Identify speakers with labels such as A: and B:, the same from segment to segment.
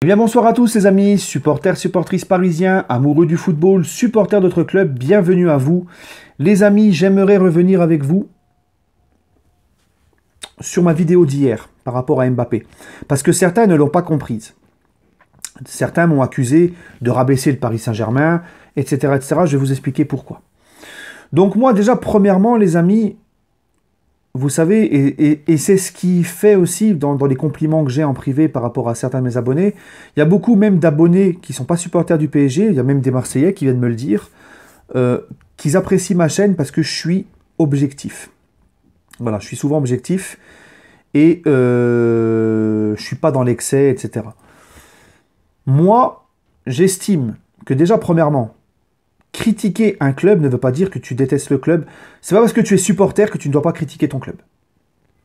A: Eh bien bonsoir à tous les amis, supporters, supportrices parisiens, amoureux du football, supporters d'autres clubs, bienvenue à vous. Les amis, j'aimerais revenir avec vous sur ma vidéo d'hier par rapport à Mbappé. Parce que certains ne l'ont pas comprise. Certains m'ont accusé de rabaisser le Paris Saint-Germain, etc., etc. Je vais vous expliquer pourquoi. Donc moi déjà, premièrement les amis, vous savez, et c'est ce qui fait aussi dans les compliments que j'ai en privé par rapport à certains de mes abonnés, il y a beaucoup même d'abonnés qui ne sont pas supporters du PSG, il y a même des Marseillais qui viennent me le dire, qu'ils apprécient ma chaîne parce que je suis objectif. Voilà, je suis souvent objectif et je ne suis pas dans l'excès, etc. Moi, j'estime que déjà, premièrement, critiquer un club ne veut pas dire que tu détestes le club. C'est pas parce que tu es supporter que tu ne dois pas critiquer ton club.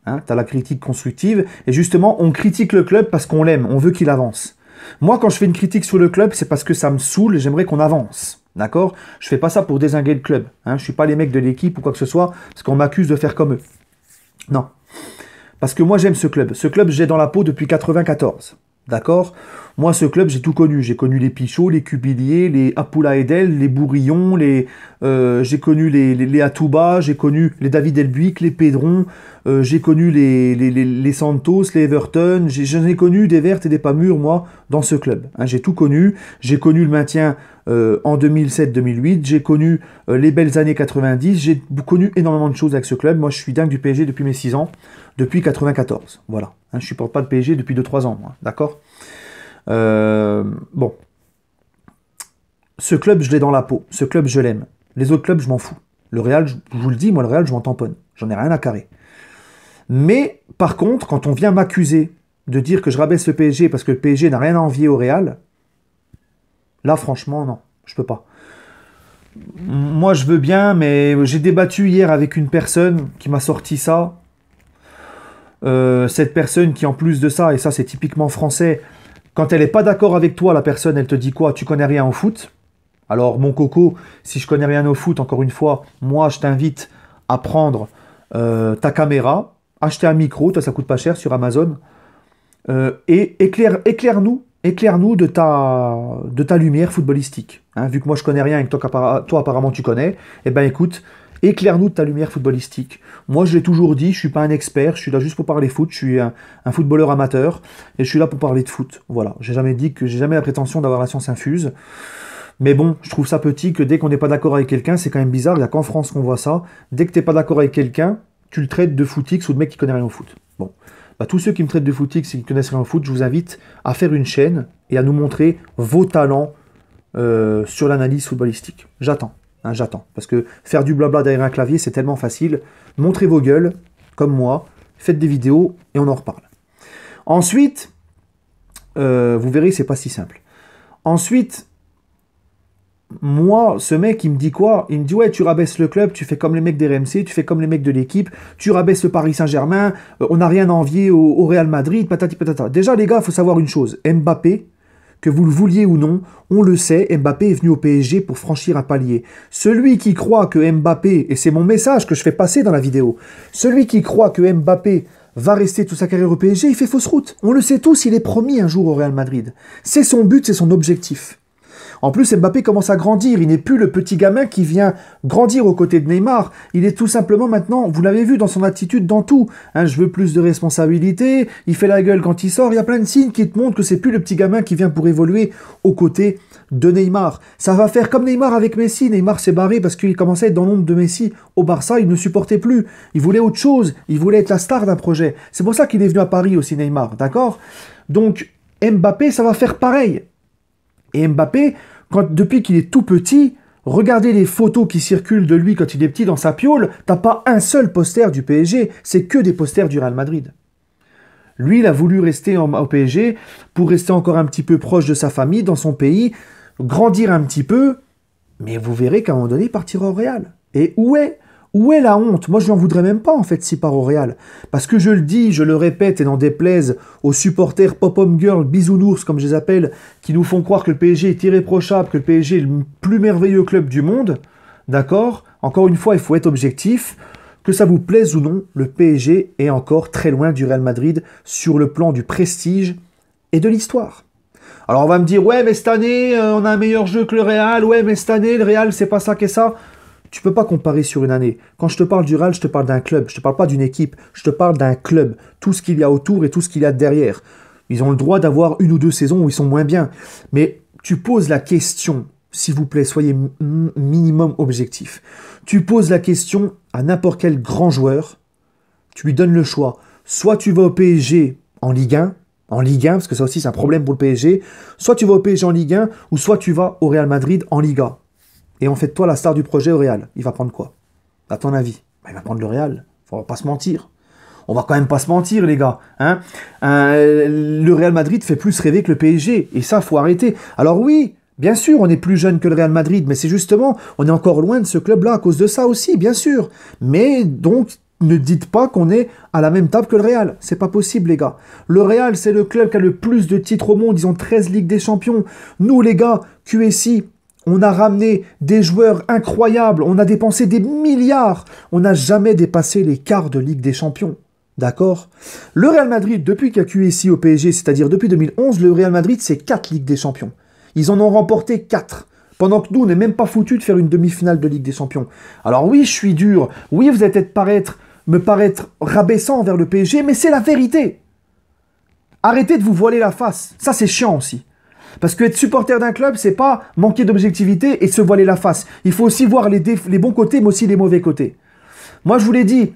A: Hein, tu as la critique constructive. Et justement, on critique le club parce qu'on l'aime. On veut qu'il avance. Moi, quand je fais une critique sur le club, c'est parce que ça me saoule et j'aimerais qu'on avance. D'accord? Je fais pas ça pour dézinguer le club. Hein, je suis pas les mecs de l'équipe ou quoi que ce soit parce qu'on m'accuse de faire comme eux. Non. Parce que moi, j'aime ce club. Ce club, j'ai dans la peau depuis 94. D'accord? Moi, ce club, j'ai tout connu. J'ai connu les Pichot, les Cubilier, les Apoula Edel, les Bourillon, j'ai connu les Atouba, j'ai connu les David Elbuic, les Pédron, j'ai connu les Santos, les Everton. J'en ai connu des vertes et des pas mûres, moi, dans ce club. Hein, j'ai tout connu. J'ai connu le maintien en 2007-2008. J'ai connu les belles années 90. J'ai connu énormément de choses avec ce club. Moi, je suis dingue du PSG depuis mes 6 ans, depuis 94. Voilà. Hein, je ne supporte pas le PSG depuis 2-3 ans, moi. D'accord? Bon. Ce club, je l'ai dans la peau. Ce club, je l'aime. Les autres clubs, je m'en fous. Le Real, je vous le dis, moi, le Real, je m'en tamponne. J'en ai rien à carrer. Mais, par contre, quand on vient m'accuser de dire que je rabaisse le PSG parce que le PSG n'a rien à envier au Real, là, franchement, non. Je peux pas. Moi, je veux bien, mais j'ai débattu hier avec une personne qui m'a sorti ça. Cette personne qui, en plus de ça, et ça, c'est typiquement français, quand elle n'est pas d'accord avec toi, la personne, elle te dit quoi? Tu connais rien au foot. Alors, mon coco, si je connais rien au foot, encore une fois, moi, je t'invite à prendre ta caméra, acheter un micro, ça coûte pas cher sur Amazon, et éclaire-nous de ta lumière footballistique. Hein, vu que moi, je connais rien et que toi, apparemment, tu connais, eh ben, écoute, éclaire-nous de ta lumière footballistique. Moi, je l'ai toujours dit, je suis pas un expert, je suis là juste pour parler foot, je suis un footballeur amateur, et je suis là pour parler de foot. Voilà, j'ai jamais la prétention d'avoir la science infuse, mais bon, je trouve ça petit que dès qu'on n'est pas d'accord avec quelqu'un, c'est quand même bizarre, il n'y a qu'en France qu'on voit ça, dès que tu n'es pas d'accord avec quelqu'un, tu le traites de footix ou de mec qui connaît rien au foot. Bon, bah, tous ceux qui me traitent de footix et qui connaissent rien au foot, je vous invite à faire une chaîne et à nous montrer vos talents sur l'analyse footballistique. J'attends. Hein, j'attends. Parce que faire du blabla derrière un clavier, c'est tellement facile. Montrez vos gueules, comme moi. Faites des vidéos et on en reparle. Ensuite, vous verrez, c'est pas si simple. Ensuite, moi, ce mec, il me dit quoi? Il me dit, ouais, tu rabaisses le club, tu fais comme les mecs des RMC, tu fais comme les mecs de l'équipe, tu rabaisses le Paris Saint-Germain, on n'a rien à envier au Real Madrid, patati patata. Déjà, les gars, il faut savoir une chose. Mbappé, que vous le vouliez ou non, on le sait, Mbappé est venu au PSG pour franchir un palier. Celui qui croit que Mbappé, et c'est mon message que je fais passer dans la vidéo, celui qui croit que Mbappé va rester toute sa carrière au PSG, il fait fausse route. On le sait tous, il est promis un jour au Real Madrid. C'est son but, c'est son objectif. En plus, Mbappé commence à grandir. Il n'est plus le petit gamin qui vient grandir aux côtés de Neymar. Il est tout simplement maintenant, vous l'avez vu dans son attitude, dans tout. Hein, je veux plus de responsabilité. Il fait la gueule quand il sort. Il y a plein de signes qui te montrent que c'est plus le petit gamin qui vient pour évoluer aux côtés de Neymar. Ça va faire comme Neymar avec Messi. Neymar s'est barré parce qu'il commençait à être dans l'ombre de Messi. Au Barça, il ne supportait plus. Il voulait autre chose. Il voulait être la star d'un projet. C'est pour ça qu'il est venu à Paris aussi, Neymar. D'accord? Donc, Mbappé, ça va faire pareil. Et Mbappé, depuis qu'il est tout petit, regardez les photos qui circulent de lui quand il est petit dans sa piole, t'as pas un seul poster du PSG, c'est que des posters du Real Madrid. Lui, il a voulu rester au PSG pour rester encore un petit peu proche de sa famille, dans son pays, grandir un petit peu, mais vous verrez qu'à un moment donné, il partira au Real. Et où est la honte? Moi, je n'en voudrais même pas, en fait, s'il part au Real. Parce que je le dis, je le répète, et n'en déplaise aux supporters pop-up girl, bisounours, comme je les appelle, qui nous font croire que le PSG est irréprochable, que le PSG est le plus merveilleux club du monde. D'accord? Encore une fois, il faut être objectif. Que ça vous plaise ou non, le PSG est encore très loin du Real Madrid sur le plan du prestige et de l'histoire. Alors on va me dire, ouais, mais cette année, on a un meilleur jeu que le Real. Ouais, mais cette année, le Real, c'est pas ça qu'est ça. Tu peux pas comparer sur une année. Quand je te parle du Real, je te parle d'un club. Je te parle pas d'une équipe. Je te parle d'un club. Tout ce qu'il y a autour et tout ce qu'il y a derrière. Ils ont le droit d'avoir une ou deux saisons où ils sont moins bien. Mais tu poses la question, s'il vous plaît, soyez minimum objectif. Tu poses la question à n'importe quel grand joueur. Tu lui donnes le choix. Soit tu vas au PSG en Ligue 1, parce que ça aussi c'est un problème pour le PSG, soit tu vas au PSG en Ligue 1, ou soit tu vas au Real Madrid en Liga. Et on fait de toi la star du projet au Real. Il va prendre quoi? À ton avis? Il va prendre le Real. On va pas se mentir. On va quand même pas se mentir, les gars. Hein, le Real Madrid fait plus rêver que le PSG. Et ça, faut arrêter. Alors oui, bien sûr, on est plus jeune que le Real Madrid, mais c'est justement, on est encore loin de ce club-là à cause de ça aussi, bien sûr. Mais donc, ne dites pas qu'on est à la même table que le Real. C'est pas possible, les gars. Le Real, c'est le club qui a le plus de titres au monde. Ils ont 13 Ligues des Champions. Nous, les gars, QSI, on a ramené des joueurs incroyables. On a dépensé des milliards. On n'a jamais dépassé les quarts de Ligue des Champions. D'accord? Le Real Madrid, depuis qu'il y a QSI au PSG, c'est-à-dire depuis 2011, le Real Madrid, c'est 4 Ligues des Champions. Ils en ont remporté 4. Pendant que nous, on n'est même pas foutus de faire une demi-finale de Ligue des Champions. Alors oui, je suis dur. Oui, vous allez peut-être me paraître rabaissant envers le PSG, mais c'est la vérité. Arrêtez de vous voiler la face. Ça, c'est chiant aussi. Parce que être supporter d'un club, c'est pas manquer d'objectivité et se voiler la face. Il faut aussi voir les bons côtés, mais aussi les mauvais côtés. Moi, je vous l'ai dit,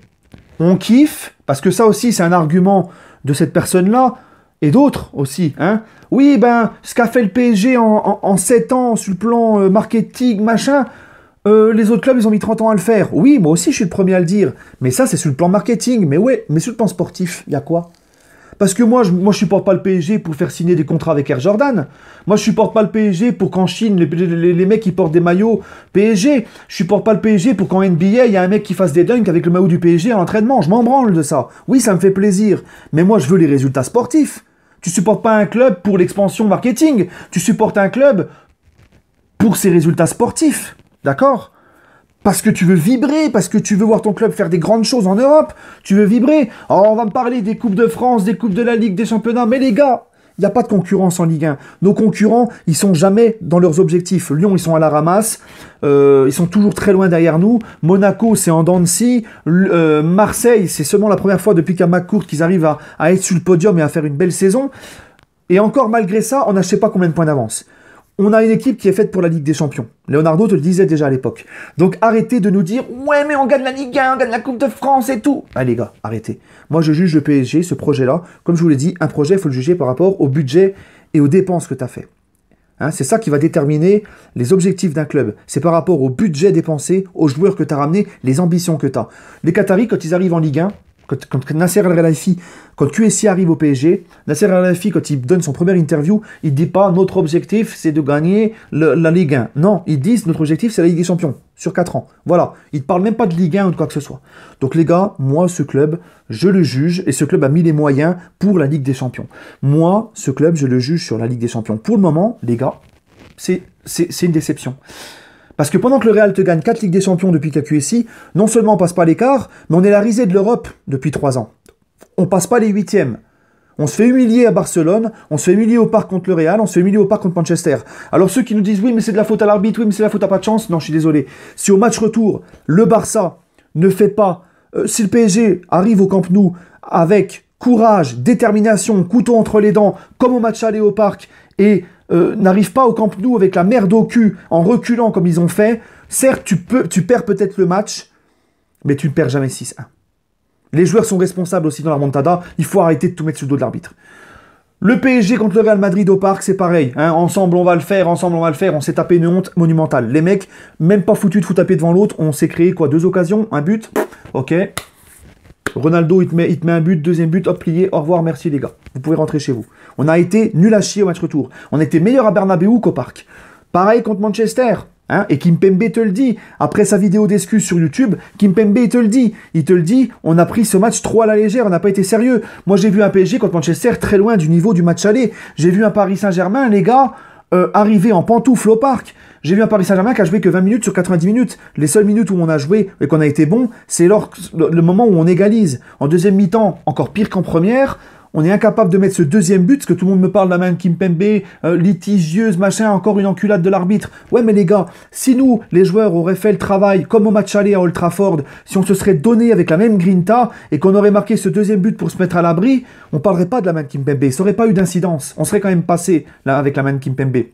A: on kiffe, parce que ça aussi, c'est un argument de cette personne-là, et d'autres aussi. Hein. Oui, ben, ce qu'a fait le PSG en 7 ans, sur le plan marketing, machin, les autres clubs, ils ont mis 30 ans à le faire. Oui, moi aussi, je suis le premier à le dire. Mais ça, c'est sur le plan marketing. Mais ouais, mais sur le plan sportif, il y a quoi? Parce que moi, je supporte pas le PSG pour faire signer des contrats avec Air Jordan. Moi, je supporte pas le PSG pour qu'en Chine, les mecs, ils portent des maillots PSG. Je supporte pas le PSG pour qu'en NBA, il y a un mec qui fasse des dunks avec le maillot du PSG à l'entraînement. Je m'en branle de ça. Oui, ça me fait plaisir. Mais moi, je veux les résultats sportifs. Tu supportes pas un club pour l'expansion marketing. Tu supportes un club pour ses résultats sportifs. D'accord ? Parce que tu veux vibrer, parce que tu veux voir ton club faire des grandes choses en Europe. Tu veux vibrer. Alors, on va me parler des Coupes de France, des Coupes de la Ligue, des Championnats. Mais les gars, il n'y a pas de concurrence en Ligue 1. Nos concurrents, ils sont jamais dans leurs objectifs. Lyon, ils sont à la ramasse. Ils sont toujours très loin derrière nous. Monaco, c'est en dents de scie. Marseille, c'est seulement la première fois depuis qu'à McCourt qu'ils arrivent à être sur le podium et à faire une belle saison. Et encore, malgré ça, on n'a je sais pas combien de points d'avance. On a une équipe qui est faite pour la Ligue des Champions. Leonardo te le disait déjà à l'époque. Donc arrêtez de nous dire « Ouais, mais on gagne la Ligue 1, on gagne la Coupe de France et tout !» Ah les gars, arrêtez. Moi, je juge le PSG, ce projet-là. Comme je vous l'ai dit, un projet, il faut le juger par rapport au budget et aux dépenses que tu as fait. Hein, c'est ça qui va déterminer les objectifs d'un club. C'est par rapport au budget dépensé, aux joueurs que tu as ramenés, les ambitions que tu as. Les Qataris, quand ils arrivent en Ligue 1, quand Nasser El-Khelaifi, quand QSI arrive au PSG, Nasser El-Khelaifi, quand il donne son premier interview, il ne dit pas notre objectif c'est de gagner la Ligue 1. Non, ils disent notre objectif c'est la Ligue des Champions, sur 4 ans. Voilà, ils ne parlent même pas de Ligue 1 ou de quoi que ce soit. Donc les gars, moi ce club, je le juge, et ce club a mis les moyens pour la Ligue des Champions. Moi, ce club, je le juge sur la Ligue des Champions. Pour le moment, les gars, c'est une déception. Parce que pendant que le Real te gagne 4 Ligues des Champions depuis qu'il y a QSI, non seulement on passe pas l'écart, mais on est la risée de l'Europe depuis 3 ans. On passe pas les 8e. On se fait humilier à Barcelone, on se fait humilier au parc contre le Real, on se fait humilier au parc contre Manchester. Alors ceux qui nous disent oui mais c'est de la faute à l'arbitre, oui mais c'est de la faute à pas de chance, non je suis désolé. Si au match retour, le Barça ne fait pas, si le PSG arrive au Camp Nou avec courage, détermination, couteau entre les dents, comme au match aller au parc, et n'arrive pas au Camp Nou avec la merde au cul, en reculant comme ils ont fait, certes, tu perds peut-être le match, mais tu ne perds jamais 6-1. Les joueurs sont responsables aussi dans la remontada, il faut arrêter de tout mettre sur le dos de l'arbitre. Le PSG contre le Real Madrid au parc, c'est pareil. Hein, ensemble, on va le faire, on s'est tapé une honte monumentale. Les mecs, même pas foutus de taper devant l'autre, on s'est créé quoi, 2 occasions, un but, ok. Ronaldo, il te met un but, deuxième but, hop, plié, au revoir, merci les gars. Vous pouvez rentrer chez vous. On a été nul à chier au match retour. On était meilleur à Bernabeu qu'au parc. Pareil contre Manchester. Hein, et Kimpembe te le dit. Après sa vidéo d'excuses sur YouTube, Kimpembe il te le dit. Il te le dit, on a pris ce match trop à la légère, on n'a pas été sérieux. Moi j'ai vu un PSG contre Manchester très loin du niveau du match aller. J'ai vu un Paris Saint-Germain, les gars, arriver en pantoufle au parc. J'ai vu un Paris Saint-Germain qui a joué que 20 minutes sur 90 minutes. Les seules minutes où on a joué et qu'on a été bon, c'est le moment où on égalise. En deuxième mi-temps, encore pire qu'en première, On est incapable de mettre ce deuxième but, parce que tout le monde me parle de la main de Kimpembe, litigieuse, machin, encore une enculade de l'arbitre. Ouais, mais les gars, si nous, les joueurs, auraient fait le travail, comme au match aller à Old Trafford, si on se serait donné avec la même grinta, et qu'on aurait marqué ce deuxième but pour se mettre à l'abri, on parlerait pas de la main de Kimpembe, ça aurait pas eu d'incidence. On serait quand même passé, là, avec la main de Kimpembe.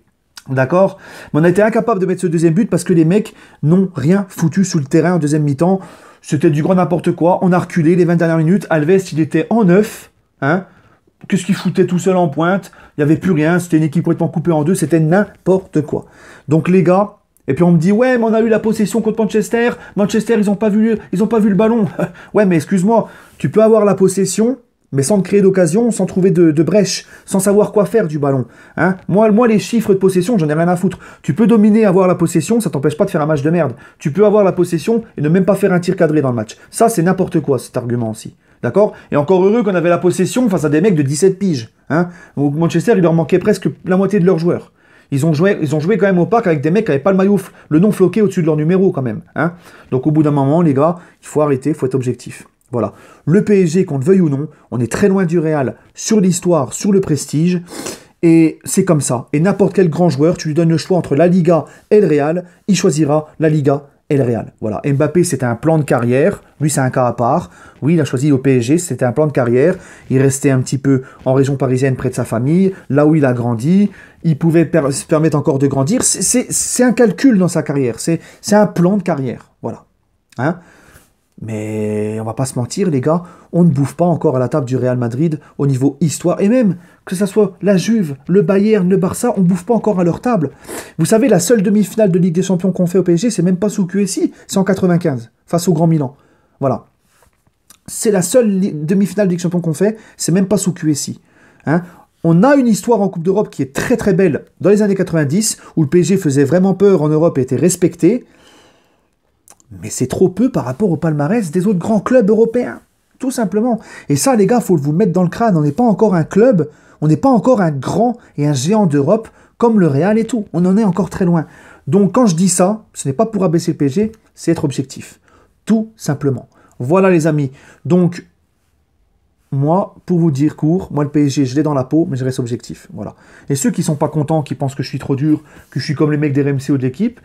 A: D'accord? Mais on a été incapable de mettre ce deuxième but parce que les mecs n'ont rien foutu sous le terrain en deuxième mi-temps. C'était du grand n'importe quoi. On a reculé les 20 dernières minutes. Alves, il était en neuf. Hein? Qu'est-ce qu'il foutait tout seul en pointe? Il n'y avait plus rien. C'était une équipe complètement coupée en deux. C'était n'importe quoi. Donc les gars, et puis on me dit, ouais, mais on a eu la possession contre Manchester. Manchester, ils n'ont pas vu le ballon. Ouais, mais excuse-moi, tu peux avoir la possession, mais sans créer d'occasion, sans trouver de brèche, sans savoir quoi faire du ballon. Hein, moi, les chiffres de possession, j'en ai rien à foutre. Tu peux dominer, avoir la possession, ça t'empêche pas de faire un match de merde. Tu peux avoir la possession et ne même pas faire un tir cadré dans le match. Ça, c'est n'importe quoi, cet argument aussi. D'accord? Et encore heureux qu'on avait la possession face à des mecs de 17 piges. Hein, au Manchester, il leur manquait presque la moitié de leurs joueurs. Ils ont joué quand même au parc avec des mecs qui n'avaient pas le maillot, le nom floqué au-dessus de leur numéro quand même. Hein. Donc au bout d'un moment, les gars, il faut arrêter, il faut être objectif. Voilà. Le PSG, qu'on le veuille ou non, on est très loin du Real sur l'histoire, sur le prestige. Et c'est comme ça. Et n'importe quel grand joueur, tu lui donnes le choix entre la Liga et le Real, il choisira la Liga et le Real. Voilà. Mbappé, c'était un plan de carrière. Lui, c'est un cas à part. Oui, il a choisi au PSG, c'était un plan de carrière. Il restait un petit peu en région parisienne près de sa famille, là où il a grandi. Il pouvait se permettre encore de grandir. C'est un calcul dans sa carrière. C'est un plan de carrière. Voilà. Hein? Mais on va pas se mentir, les gars, on ne bouffe pas encore à la table du Real Madrid au niveau histoire. Et même, que ce soit la Juve, le Bayern, le Barça, on ne bouffe pas encore à leur table. Vous savez, la seule demi-finale de Ligue des Champions qu'on fait au PSG, c'est même pas sous QSI, c'est en 95, face au Grand Milan. Voilà. C'est la seule demi-finale de Ligue des Champions qu'on fait, c'est même pas sous QSI. Hein? On a une histoire en Coupe d'Europe qui est très très belle dans les années 90, où le PSG faisait vraiment peur en Europe et était respecté. Mais c'est trop peu par rapport au palmarès des autres grands clubs européens. Tout simplement. Et ça, les gars, il faut vous le mettre dans le crâne. On n'est pas encore un club, on n'est pas encore un grand et un géant d'Europe comme le Real et tout. On en est encore très loin. Donc quand je dis ça, ce n'est pas pour abaisser le PSG, c'est être objectif. Tout simplement. Voilà les amis. Donc, moi, pour vous dire court, moi le PSG, je l'ai dans la peau, mais je reste objectif. Voilà. Et ceux qui ne sont pas contents, qui pensent que je suis trop dur, que je suis comme les mecs des RMC ou de l'équipe,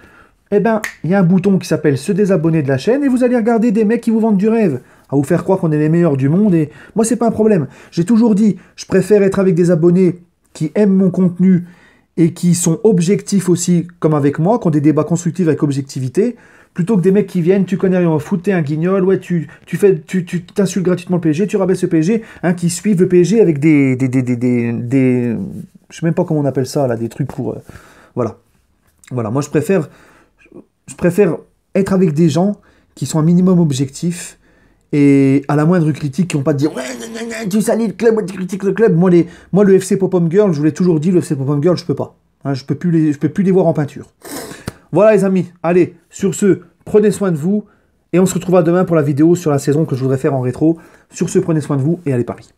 A: eh ben, il y a un bouton qui s'appelle se désabonner de la chaîne et vous allez regarder des mecs qui vous vendent du rêve, à vous faire croire qu'on est les meilleurs du monde et moi c'est pas un problème. J'ai toujours dit, je préfère être avec des abonnés qui aiment mon contenu et qui sont objectifs aussi, comme avec moi, qui ont des débats constructifs avec objectivité, plutôt que des mecs qui viennent, tu connais rien au foot, t'es un guignol, ouais, tu t'insultes gratuitement le PSG, tu rabaisses le PSG, hein, qui suivent le PSG avec des je sais même pas comment on appelle ça, là, des trucs pour... voilà. Voilà, moi je préfère être avec des gens qui sont un minimum objectifs et à la moindre critique qui n'ont pas de dire ouais, tu salis le club, tu critiques le club. Moi le FC Pop-Home Girl, je vous l'ai toujours dit, le FC Pop-Home Girl, je peux pas. Hein, je peux plus les voir en peinture. Voilà les amis, allez, sur ce, prenez soin de vous et on se retrouvera demain pour la vidéo sur la saison que je voudrais faire en rétro. Sur ce, prenez soin de vous et allez Paris.